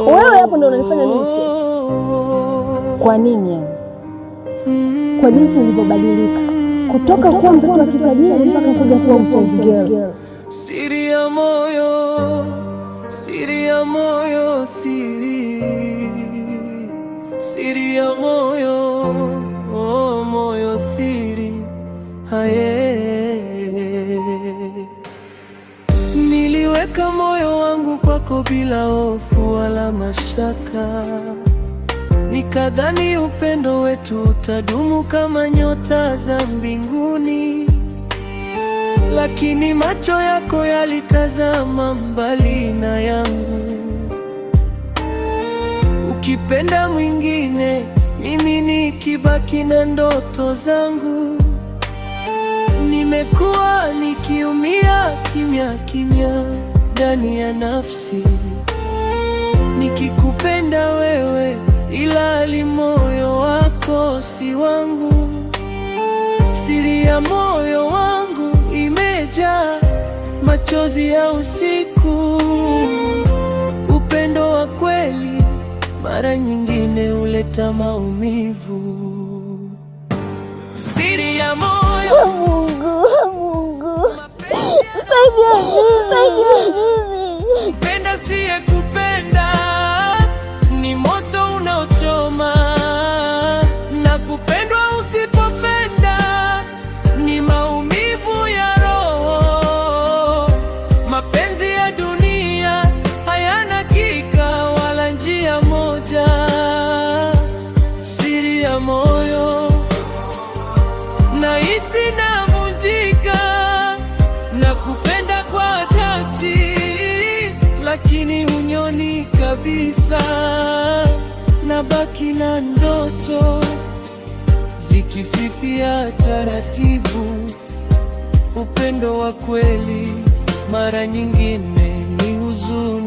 Wewe hapo ndio unanifanya nini? Kwa nini yani? Kwa jinsi ulivyobadilika kutoka kuwa mtoto wa kitajiri mpaka kuja kuwa mtoto girl. Siri ya moyo, siri ya moyo, siri ya moyo, oh moyo, siri haye. Niliweka moyo wangu kwako bila hofu wala mashaka, nikadhani upendo wetu utadumu kama nyota za mbinguni, lakini macho yako yalitazama mbali na yangu. Ukipenda mwingine, mimi nikibaki na ndoto zangu. Nimekuwa nikiumia kimya kimya ndani ya nafsi, nikikupenda wewe ila hali moyo wako si wangu. Siri ya moyo wangu imejaa machozi ya usiku. Upendo wa kweli mara nyingine huleta maumivu. Siri ya moyo. Mungu, saidia mimi. Kupenda siye kupenda ni moto unaochoma, na kupendwa usipopenda ni maumivu ya roho. Mapenzi ya dunia hayana hakika wala njia moja. Siri ya moyo, nahisi navunjika na kupenda kwa dhati, lakini hunyoni kabisa. Nabaki na ndoto zikififia taratibu. Upendo wa kweli mara nyingine ni huzuni.